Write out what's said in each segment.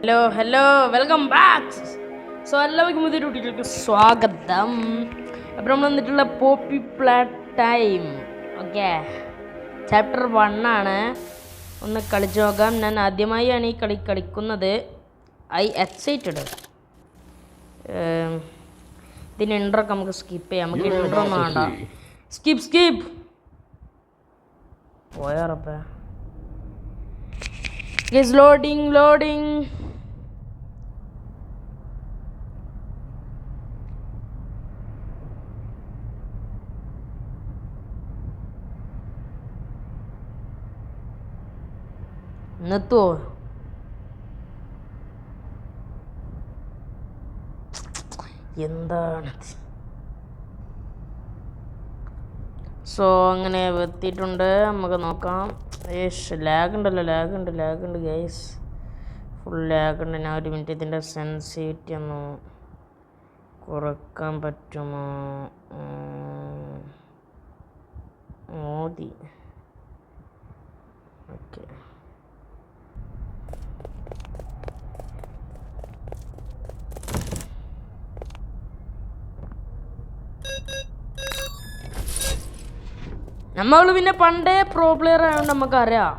Hello welcome back. So എല്ലാവർക്കും പുതിയൊരു വീഡിയോയിലേക്ക് സ്വാഗതം. അപ്പോൾ നമ്മൾ വന്നിട്ടുള്ള Poppy Playtime. Okay, chapter 1 ആണ്. ഒന്ന് കളിച്ചു നോക്കാം. ഞാൻ ആദ്യമായാണ് ഈ കളിക്കുന്നത്. എക്സൈറ്റഡ്. ഇതിന് ഇൻട്രോ ഒക്കെ നമുക്ക് സ്കിപ്പ് ചെയ്യാം. നമുക്ക് ഇൻട്രോ ഒന്നും വേണ്ട. സ്കിപ്പ് പോയാറപ്പ. ലോഡിങ്. നിർത്തുവോ? എന്താണ്? സോ അങ്ങനെ എത്തിയിട്ടുണ്ട്. നമുക്ക് നോക്കാം. ലാഗ് ഉണ്ട് ഗൈസ്. ഫുൾ ലാഗ് ഉണ്ട്. ഞാൻ ഒരു മിനിറ്റ് ഇതിൻ്റെ സെൻസിറ്റിവിറ്റി ഒന്ന് കുറക്കാൻ പറ്റുമോ? മോദി ഓക്കെ. നമ്മൾ പിന്നെ പണ്ടേ പ്രോ പ്ലെയർ ആയതുകൊണ്ട് നമുക്കറിയാം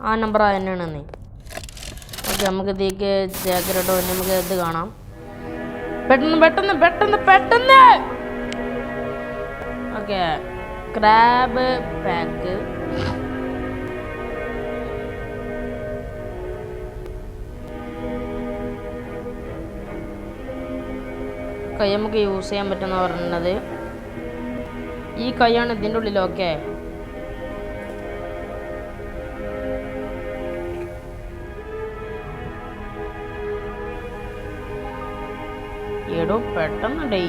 ആ നമ്പർ തന്നെയാണ് നീ. ഓക്കെ, നമുക്ക് ഇതിലേക്ക് ജാഗ്രത നമുക്ക് ഇത് കാണാം. പെട്ടെന്ന്. Okay, grab pack. കൈ നമുക്ക് യൂസ് ചെയ്യാൻ പറ്റുന്ന പറയുന്നത് ഈ കൈയാണ് ഇതിൻ്റെ ഉള്ളിൽ. ഓക്കെ, എടോ പെട്ടെന്നുണ്ടേ.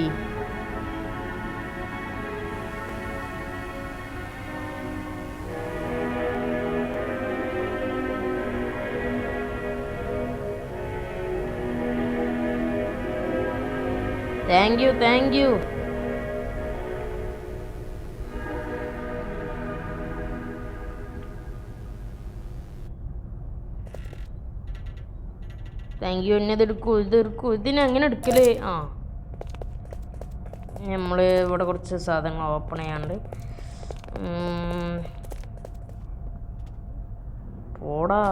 Thank you. എന്നെ ഇതെടുക്കൂ. ഇതിനെങ്ങനെ എടുക്കല്? നമ്മൾ ഇവിടെ കുറച്ച് സാധനങ്ങൾ ഓപ്പൺ ചെയ്യാണ്ട്. പോടാ.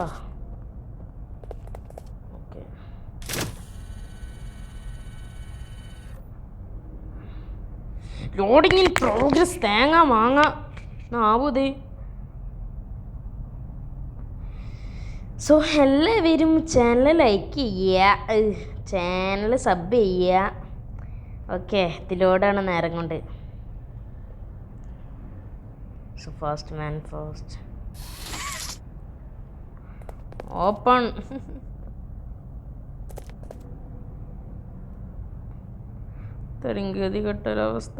Okay, loading in progress. തേങ്ങ മാങ്ങ ആവൂത്. സോ എല്ലാവരും ചാനൽ ലൈക്ക് ചെയ്യുക, ചാനൽ സബ് ചെയ്യുക. ഓക്കെ, ഇതിലോടാണ് നേരം കൊണ്ട്. So fast man fast. Open. തെരിങ്കതി കെട്ടൊരവസ്ഥ.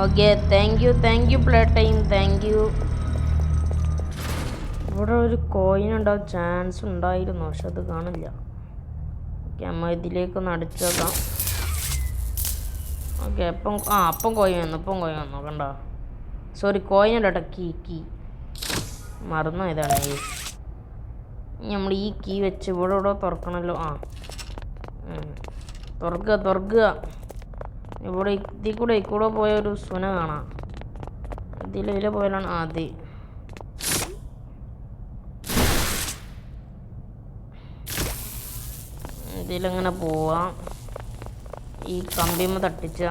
Okay, thank you play time. Thank you. ഇവിടെ ഒരു കോയിൻ ഉണ്ടാവാൻ ചാൻസ് ഉണ്ടായിരുന്നു, പക്ഷെ അത് കാണില്ല. ഓക്കെ, നമ്മൾ ഇതിലേക്കൊന്ന് അടിച്ചു നോക്കാം. ഓക്കെ, അപ്പം കോയിൻ വന്നു കണ്ടോ? സോറി, കോയിൻ അല്ല, കീ മറന്നു. ഇതാണ് നമ്മൾ ഈ കീ വെച്ച് ഇവിടെ തുറക്കണമല്ലോ. തുറക്കുക. ഇവിടെ ഇതിൽ കൂടെ പോയ ഒരു സുന കാണാം. ഇതിലെ പോയാലാണ് ആദ്യം. ഇതിലിങ്ങനെ പോവാം. ഈ കമ്പിമ്മ തട്ടിച്ച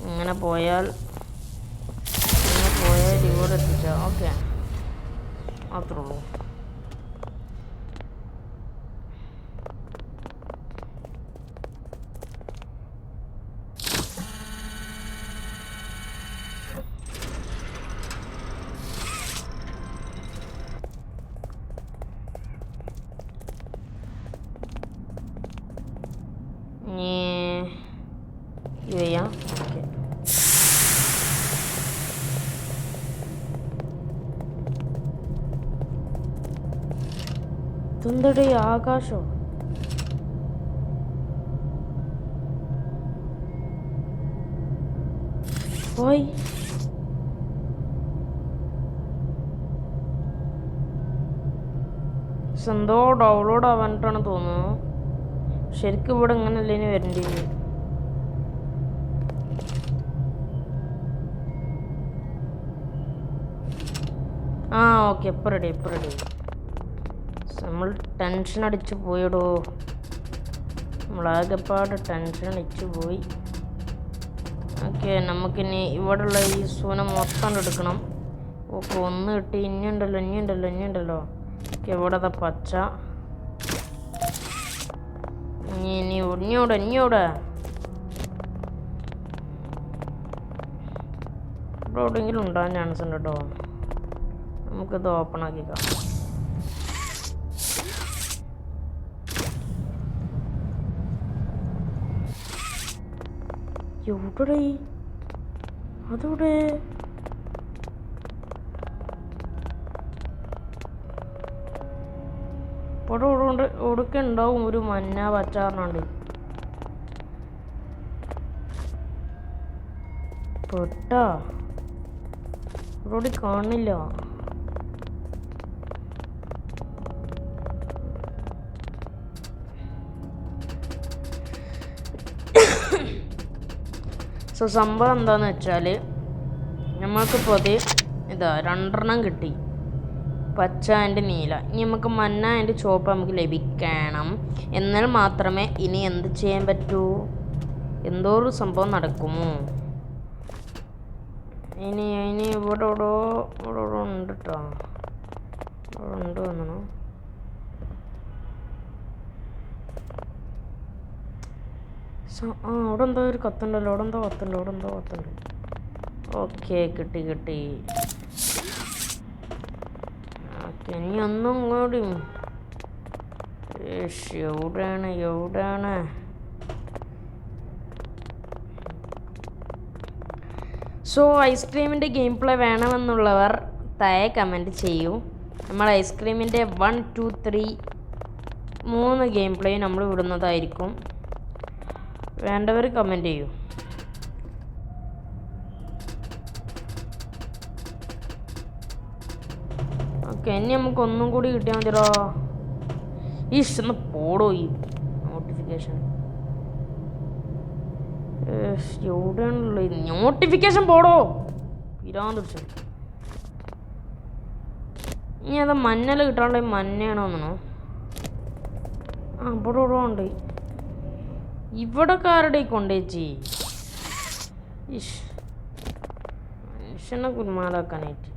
ഇങ്ങനെ പോയാൽ ഇവിടെ എത്തിച്ച. ഓക്കെ, അത്രേ ഉള്ളൂ. ചെയ്യാം. ഓക്കെ, ഇതെന്തടി ആകാശോ? പോയി. എന്തോ ഡൗൺലോഡ് ആവാനായിട്ടാണ് തോന്നുന്നു. ശരിക്കും ഇവിടെ ഇങ്ങനെയല്ലേ ഇനി വരേണ്ടി. ആ ഓക്കെ, ഇപ്പം റെഡി. നമ്മൾ ടെൻഷൻ അടിച്ച് പോയിടോ. നമ്മളാകെപ്പാട് ടെൻഷൻ അടിച്ച് പോയി. ഓക്കെ, നമുക്കിനി ഇവിടെയുള്ള ഈ സൂന മൊത്തം എടുക്കണം. ഓക്കെ, ഒന്ന് കിട്ടി. ഇനിയുണ്ടല്ലോ. ഓക്കെ, ഇവിടെ പച്ച. ഇനിയോടെ ഇവിടെ എവിടെയെങ്കിലും ഉണ്ടാകാൻ ചാൻസ് ഉണ്ട് കേട്ടോ. നമുക്കിത് ഓപ്പൺ ആക്കി കാണാം. എവിടെ അതവിടെ ഇവിടെ ഒടുക്കെ ഉണ്ടാവും ഒരു മഞ്ഞ പച്ചാറിനുണ്ട്. പെട്ടാ ഇവിടെ കാണില്ല. സോ സംഭവം എന്താന്ന് വെച്ചാൽ നമ്മൾക്കിപ്പോൾ അത് ഇതാ 2 കിട്ടി, പച്ച ആൻഡ് നീല. ഇനി നമുക്ക് മഞ്ഞ ആൻഡ് ചുവപ്പ് നമുക്ക് ലഭിക്കണം. എന്നാൽ മാത്രമേ ഇനി എന്ത് ചെയ്യാൻ പറ്റൂ, എന്തോ ഒരു സംഭവം നടക്കുമോ. ഇനി ഇവിടെ ഉണ്ട് കേട്ടോ. ഇവിടെ ഉണ്ട് തോന്നണോ. അവിടെ എന്തോ ഒരു കത്തുണ്ടല്ലോ. അവിടെ എന്തോ കത്തുണ്ട്. ഓക്കെ, കിട്ടി. ഓക്കെ, ഇനി ഒന്നും കൂടി. എവിടെയാണ് സോ ഐസ്ക്രീമിൻ്റെ ഗെയിം പ്ലേ വേണമെന്നുള്ളവർ താഴെ കമൻറ്റ് ചെയ്യൂ. നമ്മൾ ഐസ്ക്രീമിൻ്റെ 1, 2, 3 3 ഗെയിം പ്ലേ നമ്മൾ വിടുന്നതായിരിക്കും. വേണ്ടവർ കമൻറ്റ് ചെയ്യൂ. ഓക്കെ, ഇനി നമുക്ക് ഒന്നും കൂടി കിട്ടിയാൽ മതിയോ. ഒന്ന് പോടോ ഈ നോട്ടിഫിക്കേഷൻ. എവിടെയാണുള്ളത് നോട്ടിഫിക്കേഷൻ? പോടോ പിരാന്ത് പിടിച്ചു. ഇനി അത് മഞ്ഞൾ കിട്ടാനുള്ള മഞ്ഞയാണോ തോന്നണോ. ഇവിടെ ഉണ്ട്. ഇവിടെ കാരുടെ കൊണ്ടേച്ചി മനുഷ്യനെ കുരുമാതാക്കാനായിട്ട്.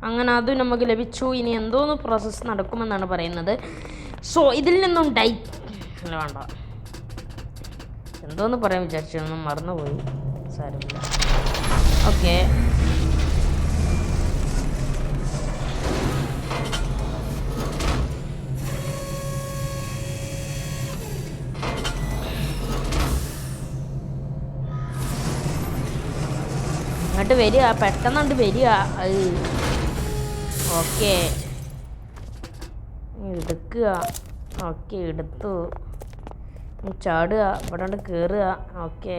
അങ്ങനെ അത് നമുക്ക് ലഭിച്ചു. ഇനി എന്തോന്ന് പ്രോസസ്സ് നടക്കുമെന്നാണ് പറയുന്നത്. സോ ഇതിൽ നിന്നും വേണ്ട, എന്തോന്ന് പറയാൻ വിചാരിച്ചൊന്നും മറന്നുപോയി. സാരമില്ല. ഓക്കെ, ഇങ്ങോട്ട് വരിക, പെട്ടെന്നുണ്ട് വരിക. ഓക്കെ, എടുക്കുക. ഓക്കെ, എടുത്തു. ചാടുക, ഇവിടെ കയറുക. ഓക്കെ,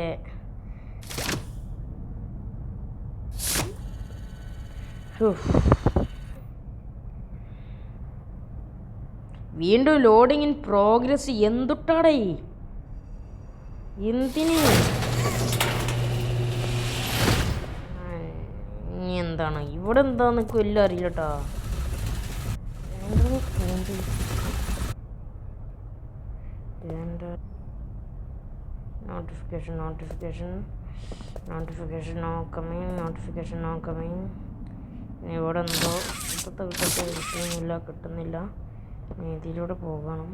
വീണ്ടും ലോഡിങ് ഇൻ പ്രോഗ്രസ്. എന്തുട്ടാടേ, എന്തിന്? ഇനി എന്താണ് ഇവിടെ എന്താന്ന് കൊല്ലം അറിയില്ല കേട്ടോ. Notification no coming. ഇനി ഇവിടെ എന്തോ കിട്ടുന്നില്ല. ഇനി ഇതിലൂടെ പോകണം.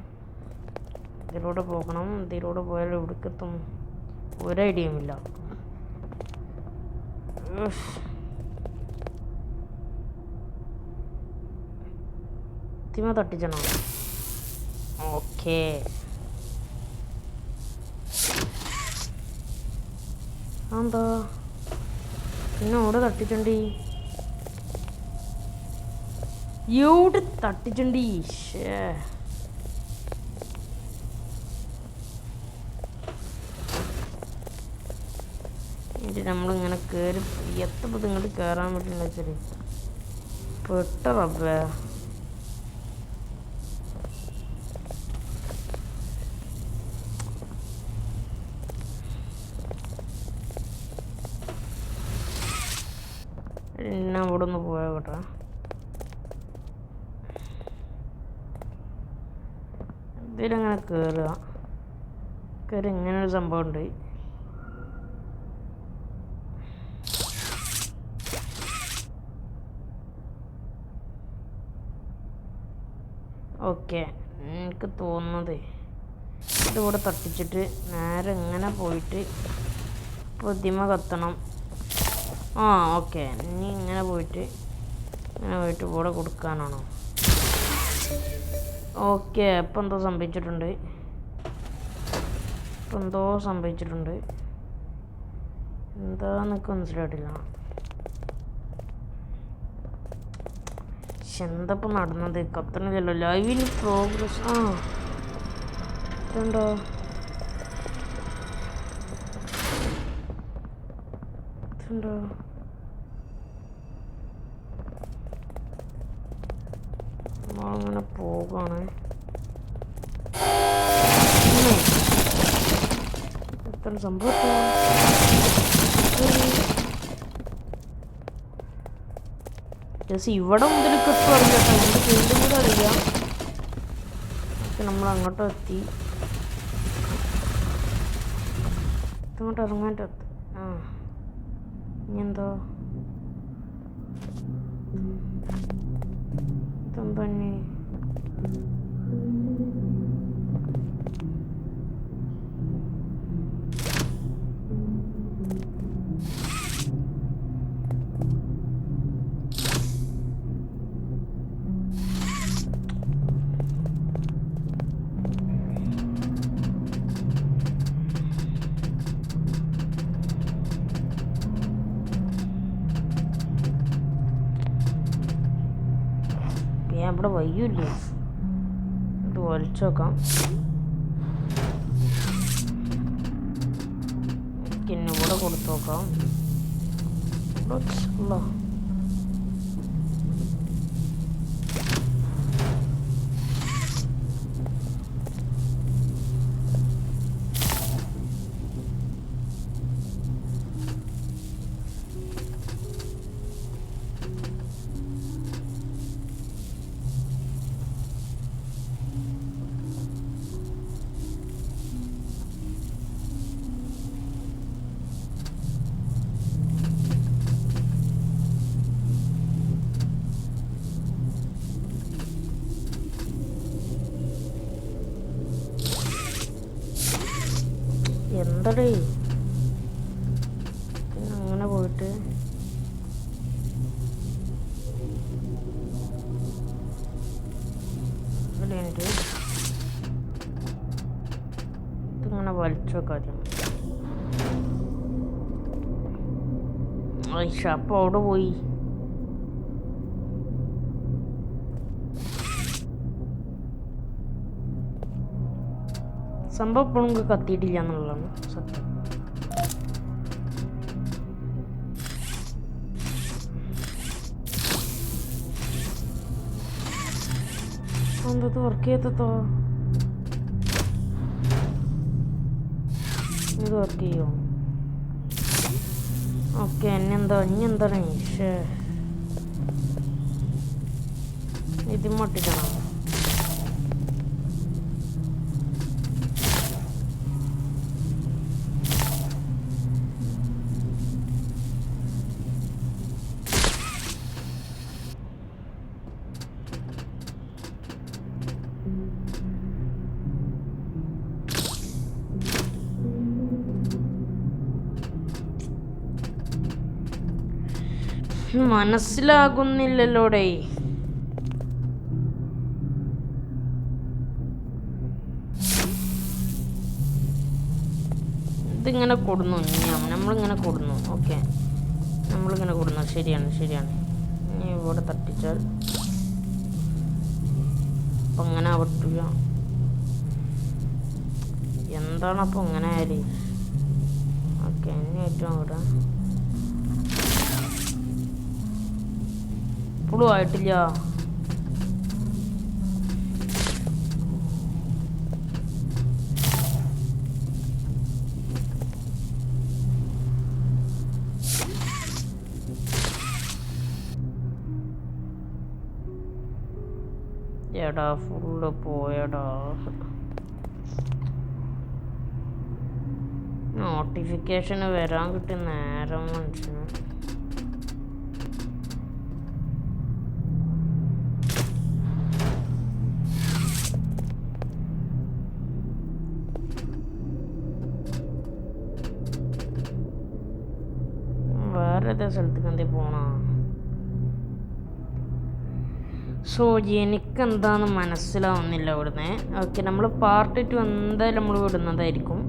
ഇതിലൂടെ പോയാൽ ഇവിടേക്കെത്തും ഒരു ഐഡിയയും ഇല്ല. തട്ടിച്ചണോ? ഓക്കെ, എന്താ പിന്നെ അവിടെ തട്ടിച്ചുണ്ടി? എവിടെ തട്ടിച്ചുണ്ടി? എന്നിട്ട് നമ്മളിങ്ങനെ കയറി എത്തപ്പോൾ ഇങ്ങോട്ട് കയറാൻ പറ്റില്ല വെച്ചാൽ പെട്ട റബ്ബേ. പിന്നെ അവിടെ ഒന്ന് പോയാ കേട്ടോ. ഇതിലങ്ങനെ കയറി ഇങ്ങനൊരു സംഭവം ഉണ്ട്. ഓക്കെ, എനിക്ക് തോന്നുന്നത് ഇതിവിടെ തട്ടിച്ചിട്ട് നേരെ ഇങ്ങനെ പോയിട്ട് പ്രതിമ കത്തണം. ആ ഓക്കെ, ഇനി ഇങ്ങനെ പോയിട്ട് ഇവിടെ കൊടുക്കാനാണോ? ഓക്കെ, ഇപ്പം എന്തോ സംഭവിച്ചിട്ടുണ്ട്. എന്താന്നൊക്കെ മനസ്സിലായിട്ടില്ല. എന്തപ്പം നടന്നത്? കത്തണില്ലല്ലോ. ലൈവിൻ പ്രോഗ്രസ്. ഇതുണ്ടോ? അങ്ങനെ പോകാണ്. എത്ര സംഭവം ഇവിടെ മുതൽ കിട്ടും അറിയാട്ടോ. എൻ്റെ വീണ്ടും കൂടെ അറിയാം. നമ്മൾ അങ്ങോട്ട് എത്തി. ഇങ്ങോട്ട് ഇറങ്ങാൻ്റെ ഇനി എന്തോ തന്നെ ഇവിടെ വയ്യൂല്ലേ? ഇത് വലിച്ചു നോക്കാം. പിന്നെ ഇവിടെ കൊടുത്തു നോക്കാം. എന്തടേ പിന്നെ അങ്ങനെ പോയിട്ട് ഇതിങ്ങനെ വലിച്ചു കാര്യം. അപ്പോൾ അവിടെ പോയി. സംഭവം ഇപ്പോഴും കത്തിയിട്ടില്ല എന്നുള്ളതാണ് സത്യം. എന്തത് വർക്ക് ചെയ്തോ? ഇത് വർക്ക് ചെയ്യോ? ഓക്കെ, ഇനി എന്താണ് ഇത് മട്ടിക്കണം. മനസ്സിലാകുന്നില്ലല്ലോടേ. ഇതിങ്ങനെ കൊടുന്നു. നമ്മളിങ്ങനെ കൊടുന്നു. ഓക്കെ, നമ്മളിങ്ങനെ കൊടുന്നു. ശരിയാണ്. ഇനി ഇവിടെ തട്ടിച്ചാൽ അപ്പം അങ്ങനെ പറ്റില്ല. എന്താണ് അപ്പം ഇങ്ങനെ ആര്? ഓക്കെ, ഇനി ഏറ്റവും ഇവിടെ ഇപ്പോഴും ആയിട്ടില്ല. എടാ ഫുള്ള് പോയടാ. നോട്ടിഫിക്കേഷന് വരാൻ കിട്ടിയ നേരം മനുഷ്യന്. വേറെ ഏതാ സ്ഥലത്തേക്ക് എന്തേ പോണ? സോ എനിക്കെന്താന്ന് മനസ്സിലാവുന്നില്ല ഇവിടുന്ന്. ഓക്കെ, നമ്മൾ പാർട്ട് 2 എന്തായാലും നമ്മൾ വിടുന്നതായിരിക്കും.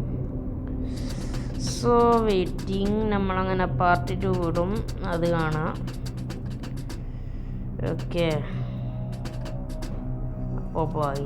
So waiting. നമ്മളങ്ങനെ പാർട്ട് 2 വിടും, അത് കാണാം. ഓക്കെ, അപ്പോൾ ബൈ.